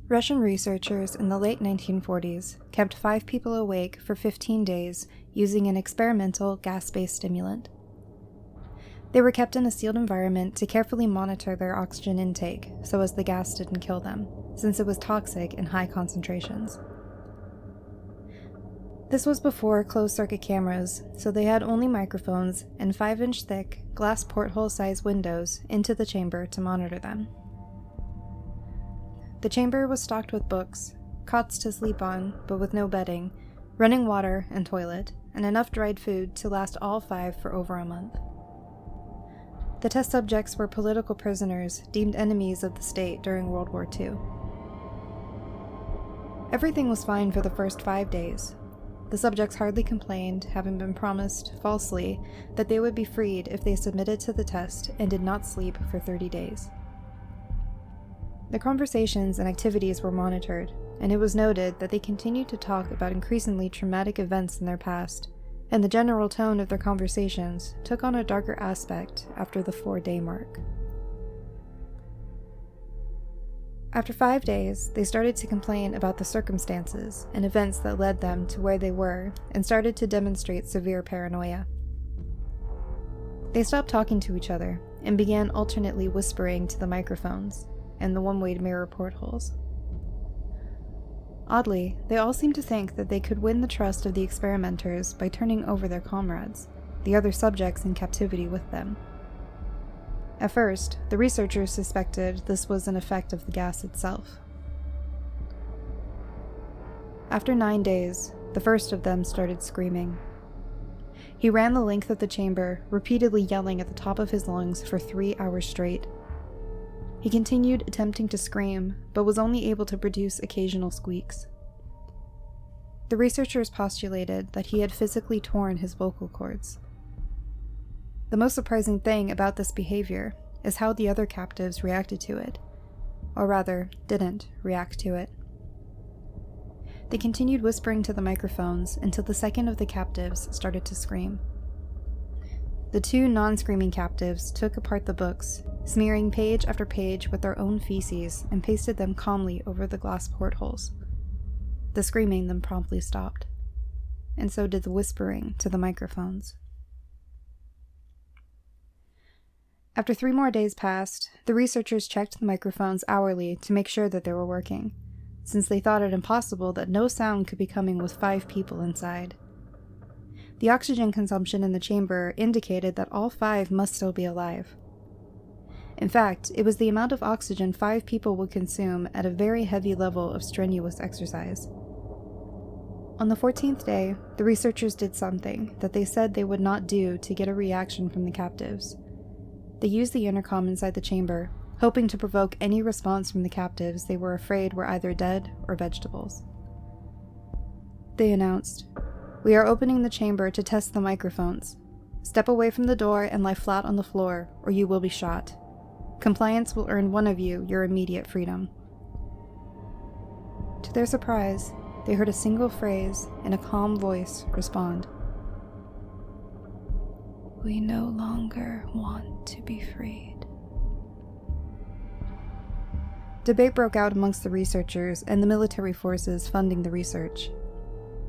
Russian researchers in the late 1940s kept 5 people awake for 15 days using an experimental gas-based stimulant. They were kept in a sealed environment to carefully monitor their oxygen intake so as the gas didn't kill them, since it was toxic in high concentrations. This was before closed-circuit cameras, so they had only microphones and 5-inch thick, glass porthole-sized windows into the chamber to monitor them. The chamber was stocked with books, cots to sleep on, but with no bedding, running water and toilet, and enough dried food to last all 5 for over a month. The test subjects were political prisoners deemed enemies of the state during World War II. Everything was fine for the first 5 days. The subjects hardly complained, having been promised, falsely, that they would be freed if they submitted to the test and did not sleep for 30 days. Their conversations and activities were monitored, and it was noted that they continued to talk about increasingly traumatic events in their past, and the general tone of their conversations took on a darker aspect after the 4-day mark. After 5 days, they started to complain about the circumstances and events that led them to where they were and started to demonstrate severe paranoia. They stopped talking to each other and began alternately whispering to the microphones and the one-way mirror portholes. Oddly, they all seemed to think that they could win the trust of the experimenters by turning over their comrades, the other subjects in captivity with them. At first, the researchers suspected this was an effect of the gas itself. After 9 days, the first of them started screaming. He ran the length of the chamber, repeatedly yelling at the top of his lungs for 3 hours straight. He continued attempting to scream, but was only able to produce occasional squeaks. The researchers postulated that he had physically torn his vocal cords. The most surprising thing about this behavior is how the other captives reacted to it, or rather, didn't react to it. They continued whispering to the microphones until the second of the captives started to scream. The 2 non-screaming captives took apart the books, smearing page after page with their own feces and pasted them calmly over the glass portholes. The screaming then promptly stopped, and so did the whispering to the microphones. After 3 more days passed, the researchers checked the microphones hourly to make sure that they were working, since they thought it impossible that no sound could be coming with 5 people inside. The oxygen consumption in the chamber indicated that all 5 must still be alive. In fact, it was the amount of oxygen 5 people would consume at a very heavy level of strenuous exercise. On the 14th day, the researchers did something that they said they would not do to get a reaction from the captives. They used the intercom inside the chamber, hoping to provoke any response from the captives they were afraid were either dead or vegetables. They announced, "We are opening the chamber to test the microphones. Step away from the door and lie flat on the floor, or you will be shot. Compliance will earn one of you your immediate freedom." To their surprise, they heard a single phrase in a calm voice respond. "We no longer want to be freed." Debate broke out amongst the researchers and the military forces funding the research.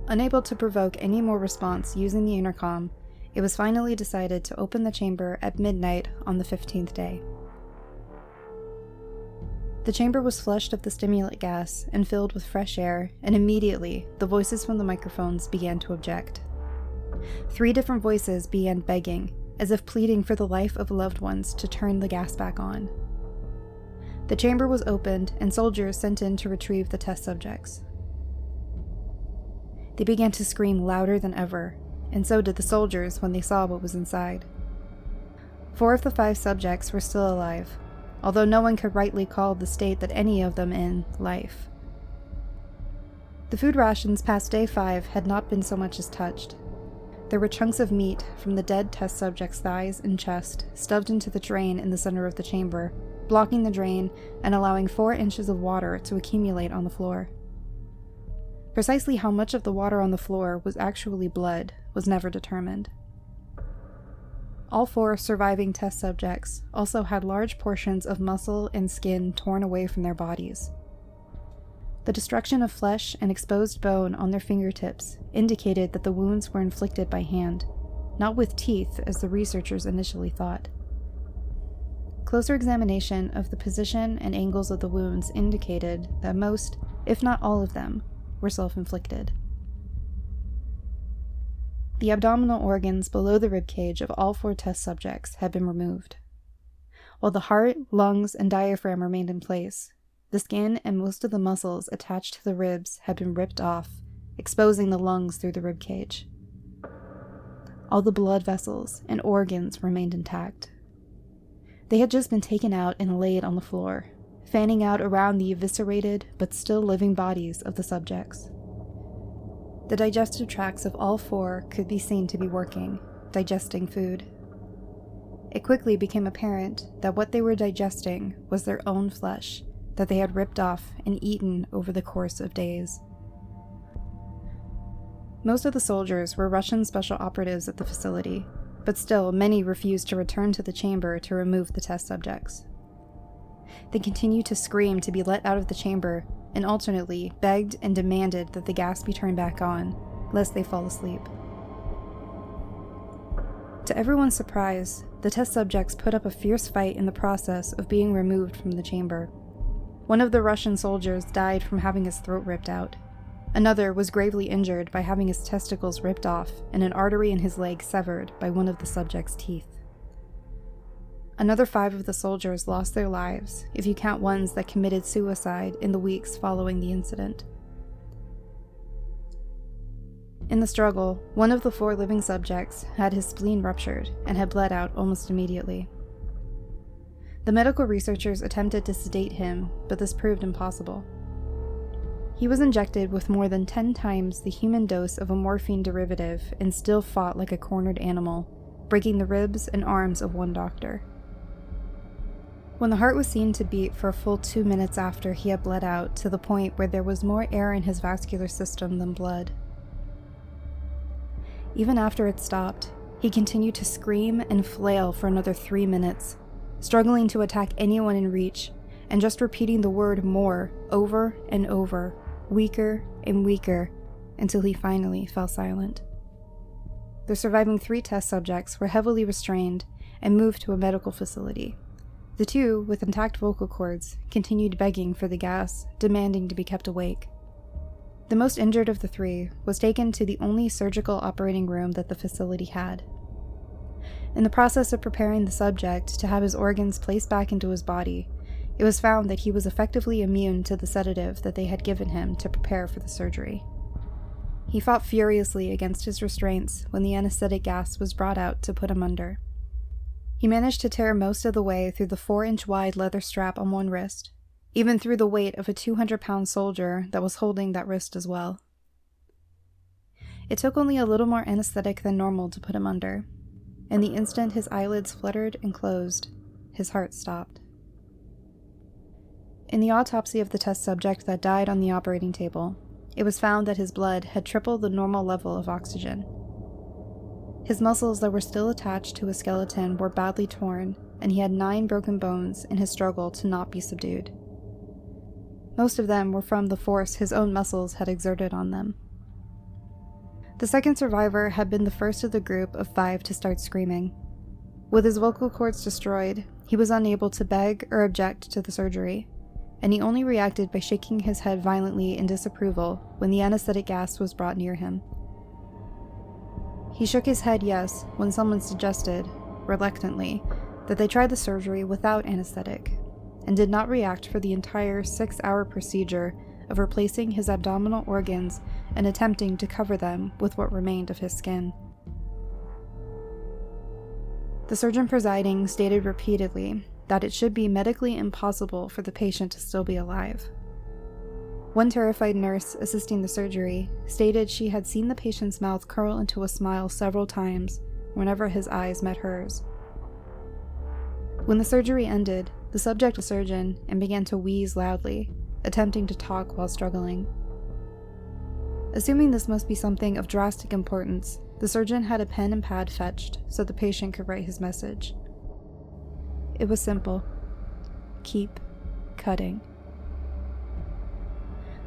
Unable to provoke any more response using the intercom, it was finally decided to open the chamber at midnight on the 15th day. The chamber was flushed of the stimulant gas and filled with fresh air, and immediately the voices from the microphones began to object. 3 different voices began begging, as if pleading for the life of loved ones to turn the gas back on. The chamber was opened and soldiers sent in to retrieve the test subjects. They began to scream louder than ever, and so did the soldiers when they saw what was inside. 4 of the 5 subjects were still alive, although no one could rightly call the state that any of them in life. The food rations past day 5 had not been so much as touched. There were chunks of meat from the dead test subject's thighs and chest stuffed into the drain in the center of the chamber, blocking the drain and allowing 4 inches of water to accumulate on the floor. Precisely how much of the water on the floor was actually blood was never determined. All 4 surviving test subjects also had large portions of muscle and skin torn away from their bodies. The destruction of flesh and exposed bone on their fingertips indicated that the wounds were inflicted by hand, not with teeth as the researchers initially thought. Closer examination of the position and angles of the wounds indicated that most, if not all of them, were self-inflicted. The abdominal organs below the ribcage of all 4 test subjects had been removed. While the heart, lungs, and diaphragm remained in place, the skin and most of the muscles attached to the ribs had been ripped off, exposing the lungs through the ribcage. All the blood vessels and organs remained intact. They had just been taken out and laid on the floor, fanning out around the eviscerated but still living bodies of the subjects. The digestive tracts of all 4 could be seen to be working, digesting food. It quickly became apparent that what they were digesting was their own flesh that they had ripped off and eaten over the course of days. Most of the soldiers were Russian special operatives at the facility, but still many refused to return to the chamber to remove the test subjects. They continued to scream to be let out of the chamber and alternately begged and demanded that the gas be turned back on, lest they fall asleep. To everyone's surprise, the test subjects put up a fierce fight in the process of being removed from the chamber. One of the Russian soldiers died from having his throat ripped out. Another was gravely injured by having his testicles ripped off and an artery in his leg severed by one of the subject's teeth. Another 5 of the soldiers lost their lives, if you count ones that committed suicide in the weeks following the incident. In the struggle, one of the 4 living subjects had his spleen ruptured and had bled out almost immediately. The medical researchers attempted to sedate him, but this proved impossible. He was injected with more than 10 times the human dose of a morphine derivative and still fought like a cornered animal, breaking the ribs and arms of one doctor. When the heart was seen to beat for a full 2 minutes after he had bled out to the point where there was more air in his vascular system than blood. Even after it stopped, he continued to scream and flail for another 3 minutes, struggling to attack anyone in reach, and just repeating the word more over and over, weaker and weaker, until he finally fell silent. The surviving 3 test subjects were heavily restrained and moved to a medical facility. The 2, with intact vocal cords, continued begging for the gas, demanding to be kept awake. The most injured of the 3 was taken to the only surgical operating room that the facility had. In the process of preparing the subject to have his organs placed back into his body, it was found that he was effectively immune to the sedative that they had given him to prepare for the surgery. He fought furiously against his restraints when the anesthetic gas was brought out to put him under. He managed to tear most of the way through the 4-inch wide leather strap on one wrist, even through the weight of a 200-pound soldier that was holding that wrist as well. It took only a little more anesthetic than normal to put him under, and the instant his eyelids fluttered and closed, his heart stopped. In the autopsy of the test subject that died on the operating table, it was found that his blood had tripled the normal level of oxygen. His muscles that were still attached to his skeleton were badly torn, and he had 9 broken bones in his struggle to not be subdued. Most of them were from the force his own muscles had exerted on them. The second survivor had been the first of the group of 5 to start screaming. With his vocal cords destroyed, he was unable to beg or object to the surgery, and he only reacted by shaking his head violently in disapproval when the anesthetic gas was brought near him. He shook his head yes when someone suggested, reluctantly, that they try the surgery without anesthetic, and did not react for the entire 6-hour procedure of replacing his abdominal organs and attempting to cover them with what remained of his skin. The surgeon presiding stated repeatedly that it should be medically impossible for the patient to still be alive. One terrified nurse assisting the surgery stated she had seen the patient's mouth curl into a smile several times whenever his eyes met hers. When the surgery ended, the subject was surgeon and began to wheeze loudly, attempting to talk while struggling. Assuming this must be something of drastic importance, the surgeon had a pen and pad fetched so the patient could write his message. It was simple. Keep cutting.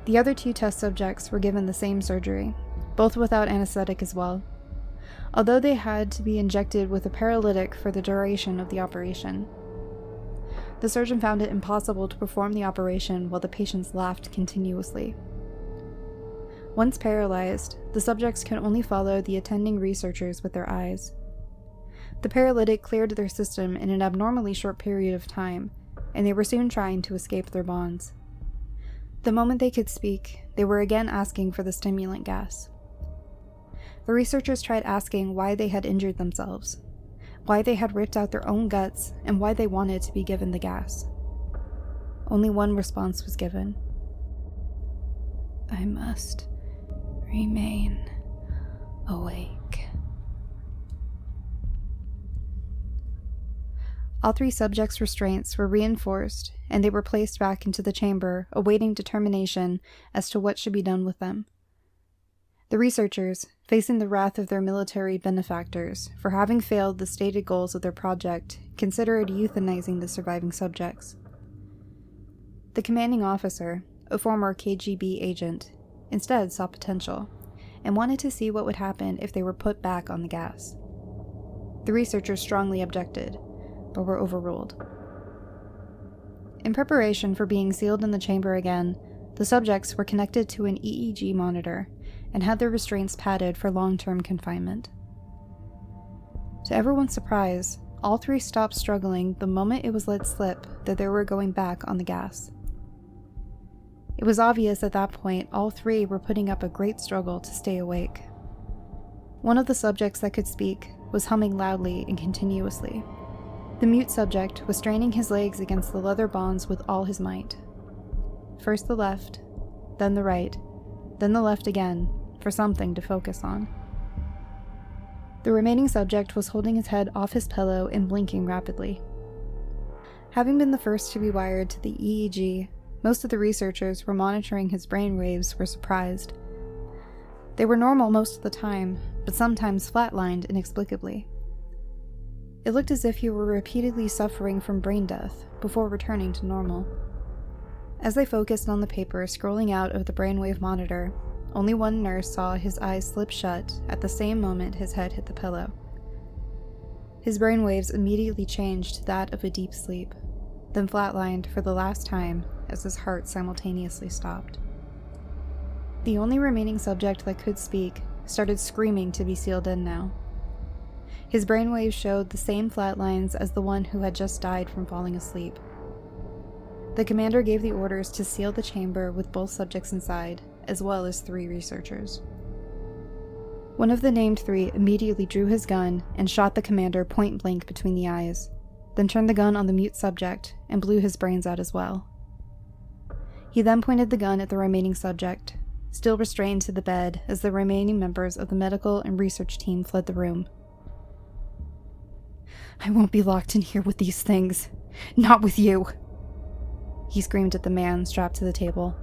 The other 2 test subjects were given the same surgery, both without anesthetic as well, although they had to be injected with a paralytic for the duration of the operation. The surgeon found it impossible to perform the operation while the patients laughed continuously. Once paralyzed, the subjects could only follow the attending researchers with their eyes. The paralytic cleared their system in an abnormally short period of time, and they were soon trying to escape their bonds. The moment they could speak, they were again asking for the stimulant gas. The researchers tried asking why they had injured themselves, why they had ripped out their own guts, and why they wanted to be given the gas. Only one response was given. "I must remain awake." All 3 subjects' restraints were reinforced, and they were placed back into the chamber, awaiting determination as to what should be done with them. The researchers, facing the wrath of their military benefactors for having failed the stated goals of their project, considered euthanizing the surviving subjects. The commanding officer, a former KGB agent, instead saw potential, and wanted to see what would happen if they were put back on the gas. The researchers strongly objected, but were overruled. In preparation for being sealed in the chamber again, the subjects were connected to an EEG monitor and had their restraints padded for long-term confinement. To everyone's surprise, all 3 stopped struggling the moment it was let slip that they were going back on the gas. It was obvious at that point all 3 were putting up a great struggle to stay awake. One of the subjects that could speak was humming loudly and continuously. The mute subject was straining his legs against the leather bonds with all his might. First the left, then the right, then the left again, for something to focus on. The remaining subject was holding his head off his pillow and blinking rapidly. Having been the first to be wired to the EEG, most of the researchers were monitoring his brain waves were surprised. They were normal most of the time, but sometimes flatlined inexplicably. It looked as if he were repeatedly suffering from brain death before returning to normal. As they focused on the paper scrolling out of the brainwave monitor, only one nurse saw his eyes slip shut at the same moment his head hit the pillow. His brainwaves immediately changed to that of a deep sleep, then flatlined for the last time as his heart simultaneously stopped. The only remaining subject that could speak started screaming to be sealed in now. His brainwaves showed the same flat lines as the one who had just died from falling asleep. The commander gave the orders to seal the chamber with both subjects inside, as well as 3 researchers. One of the named 3 immediately drew his gun and shot the commander point blank between the eyes, then turned the gun on the mute subject and blew his brains out as well. He then pointed the gun at the remaining subject, still restrained to the bed as the remaining members of the medical and research team fled the room. "I won't be locked in here with these things. Not with you," he screamed at the man strapped to the table.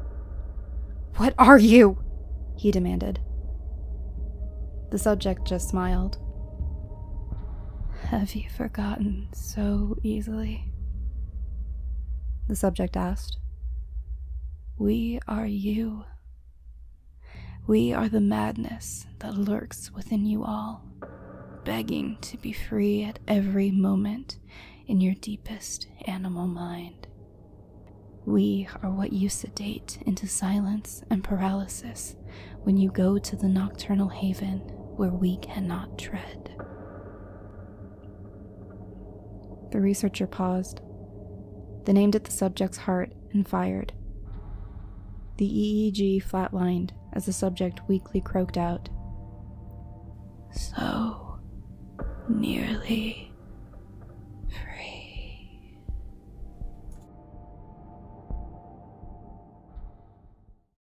"What are you?" he demanded. The subject just smiled. "Have you forgotten so easily?" the subject asked. "We are you. We are the madness that lurks within you all, begging to be free at every moment in your deepest animal mind. We are what you sedate into silence and paralysis when you go to the nocturnal haven where we cannot tread." The researcher paused, then aimed at the subject's heart and fired. The EEG flatlined as the subject weakly croaked out, "So nearly